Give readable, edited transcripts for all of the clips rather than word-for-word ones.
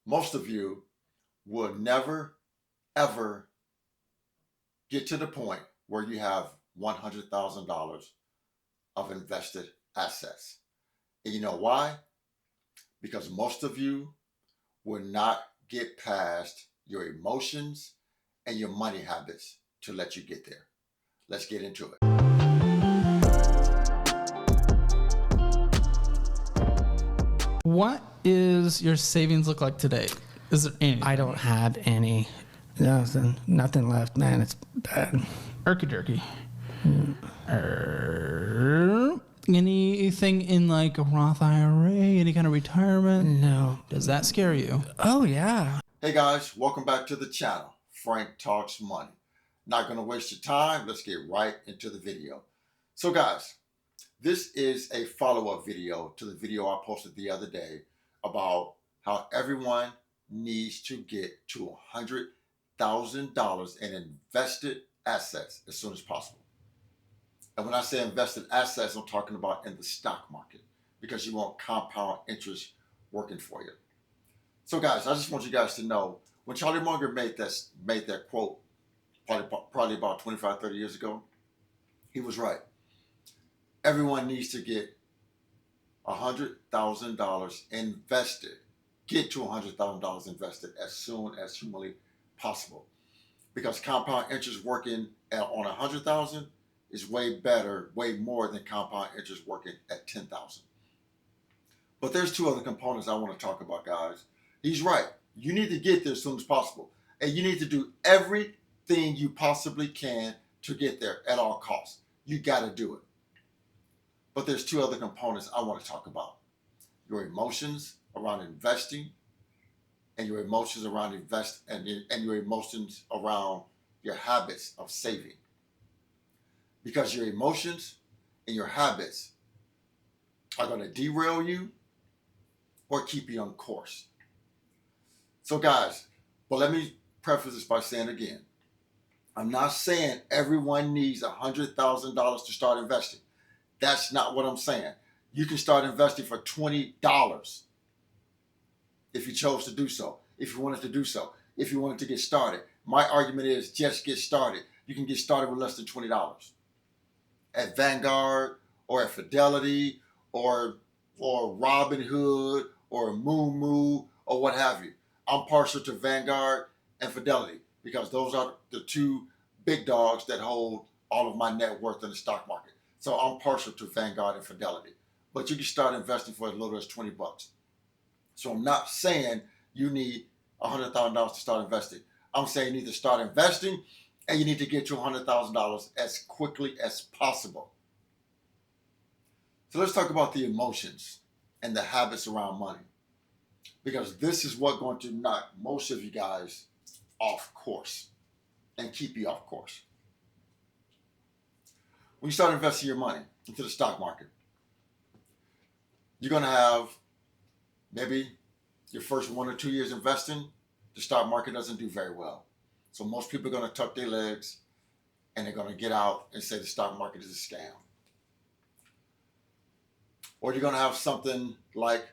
Most of you will never, ever get to the point where you have $100,000 of invested assets. And you know why? Because most of you will not get past your emotions and your money habits to let you get there. Let's get into it. What is your savings look like today? Is there any? I don't have any. Nothing left, man. It's bad. Erky jerky. Anything in like a Roth IRA, any kind of retirement? No. Does that scare you? Oh, yeah. Hey guys, welcome back to the channel. Frank Talks Money. Not going to waste your time. Let's get right into the video. So guys, this is a follow-up video to the video I posted the other day about how everyone needs to get to $100,000 in invested assets as soon as possible. And when I say invested assets, I'm talking about in the stock market because you want compound interest working for you. So guys, I just want you guys to know when Charlie Munger made that quote probably about 25, 30 years ago, he was right. Everyone needs to get $100,000 invested. Get to $100,000 invested as soon as humanly possible. Because compound interest working on $100,000 is way better, way more than compound interest working at $10,000. But there's two other components I want to talk about, guys. He's right. You need to get there as soon as possible. And you need to do everything you possibly can to get there at all costs. You got to do it. But there's two other components I want to talk about. Your emotions around investing and your emotions around and your emotions around your habits of saving. Because your emotions and your habits are going to derail you or keep you on course. So guys, well, let me preface this by saying again, I'm not saying everyone needs $100,000 to start investing. That's not what I'm saying. You can start investing for $20 if you chose to do so, if you wanted to do so, if you wanted to get started. My argument is just get started. You can get started with less than $20 at Vanguard or at Fidelity or Robinhood or Moomoo or what have you. I'm partial to Vanguard and Fidelity because those are the two big dogs that hold all of my net worth in the stock market. So I'm partial to Vanguard and Fidelity. But you can start investing for as little as $20. So I'm not saying you need $100,000 to start investing. I'm saying you need to start investing and you need to get to $100,000 as quickly as possible. So let's talk about the emotions and the habits around money. Because this is what's going to knock most of you guys off course and keep you off course. When you start investing your money into the stock market, you're going to have maybe your first 1 or 2 years investing, the stock market doesn't do very well. So most people are going to tuck their legs and they're going to get out and say the stock market is a scam. Or you're going to have something like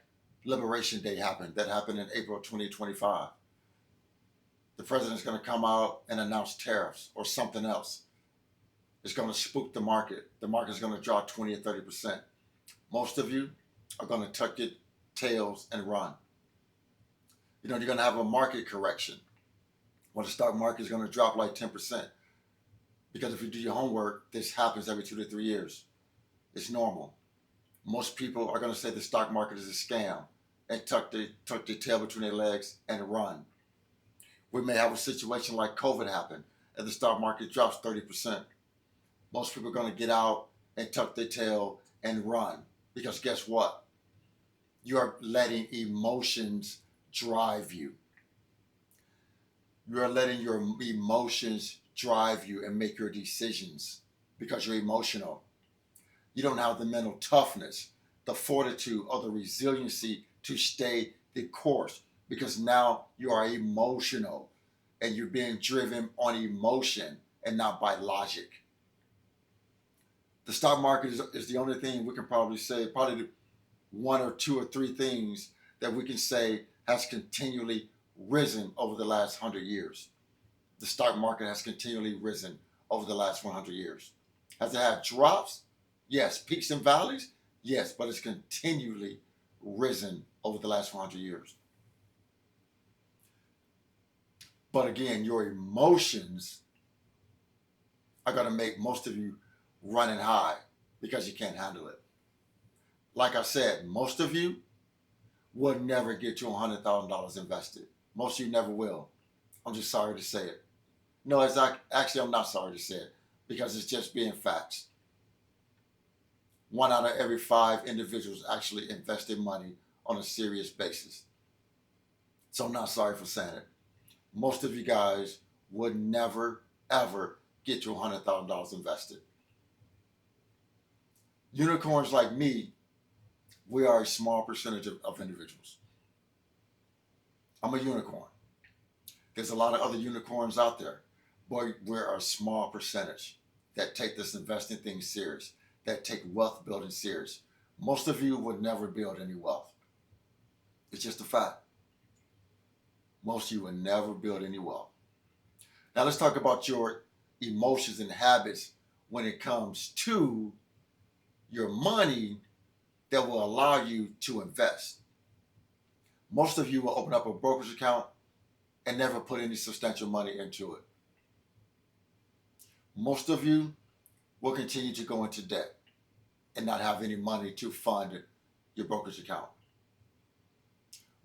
Liberation Day happen that happened in April 2025. The president's going to come out and announce tariffs or something else. It's going to spook the market. The market's going to drop 20 or 30%. Most of you are going to tuck your tails and run. You're going to have a market correction when the stock market is going to drop like 10%. Because if you do your homework, this happens every 2 to 3 years. It's normal. Most people are going to say the stock market is a scam and tuck their tail between their legs and run. We may have a situation like COVID happen and the stock market drops 30%. Most people are going to get out and tuck their tail and run. Because guess what? You are letting emotions drive you. You are letting your emotions drive you and make your decisions because you're emotional. You don't have the mental toughness, the fortitude, or the resiliency to stay the course because now you are emotional and you're being driven on emotion and not by logic. The stock market is the only thing we can probably say, probably 1 or 2 or 3 things that we can say has continually risen over the last 100 years. The stock market has continually risen over the last 100 years. Has it had drops? Yes. Peaks and valleys? Yes, but it's continually risen over the last 100 years. But again, your emotions are going to make most of you running high because you can't handle it. Like I said, most of you will never get to $100,000 invested. Most of you never will. I'm just sorry to say it. No, actually, I'm not sorry to say it because it's just being facts. 1 out of every 5 individuals actually invested money on a serious basis. So I'm not sorry for saying it. Most of you guys would never, ever get to $100,000 invested. Unicorns like me, we are a small percentage of individuals. I'm a unicorn. There's a lot of other unicorns out there, but we're a small percentage that take this investing thing serious, that take wealth building serious. Most of you would never build any wealth. It's just a fact. Most of you will never build any wealth. Now let's talk about your emotions and habits when it comes to your money that will allow you to invest. Most of you will open up a brokerage account and never put any substantial money into it. Most of you will continue to go into debt and not have any money to fund your brokerage account.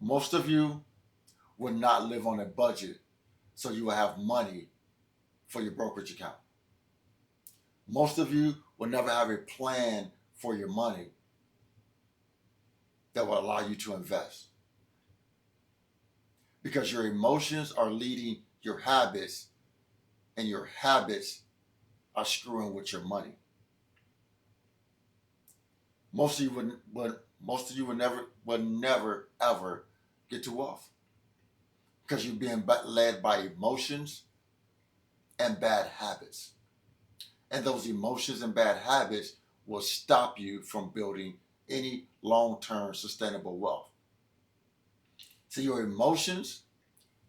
Most of you will not live on a budget, so you will have money for your brokerage account. Most of you will never have a plan for your money that will allow you to invest. Because your emotions are leading your habits, and your habits are screwing with your money. Most of you will never ever get to wealth because you're being led by emotions and bad habits. And those emotions and bad habits will stop you from building any long-term sustainable wealth. So your emotions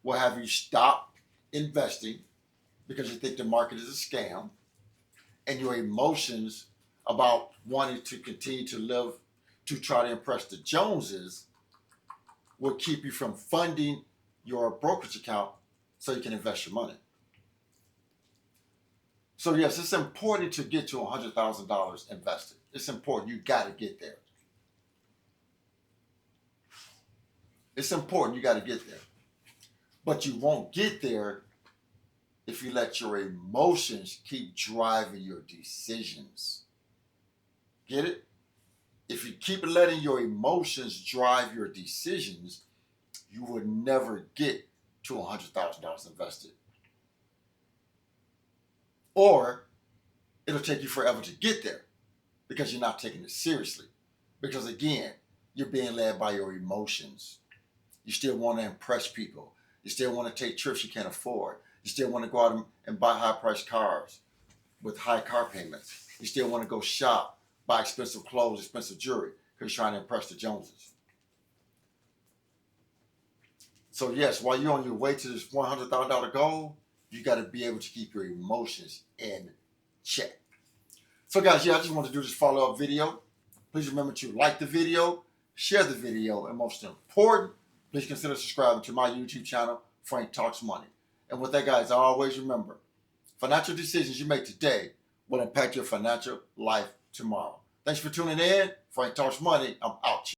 will have you stop investing because you think the market is a scam, and your emotions about wanting to continue to live to try to impress the Joneses will keep you from funding your brokerage account so you can invest your money. So yes, it's important to get to $100,000 invested. It's important. You got to get there. It's important. You got to get there. But you won't get there if you let your emotions keep driving your decisions. Get it? If you keep letting your emotions drive your decisions, you will never get to $100,000 invested. Or it'll take you forever to get there because you're not taking it seriously. Because again, you're being led by your emotions. You still want to impress people. You still want to take trips you can't afford. You still want to go out and buy high-priced cars with high car payments. You still want to go shop, buy expensive clothes, expensive jewelry because you're trying to impress the Joneses. So yes, while you're on your way to this $100,000 goal, you got to be able to keep your emotions in check. So guys, I just wanted to do this follow-up video. Please remember to like the video, share the video, and most important, please consider subscribing to my YouTube channel, Frank Talks Money. And with that, guys, always remember, financial decisions you make today will impact your financial life tomorrow. Thanks for tuning in. Frank Talks Money. I'm out.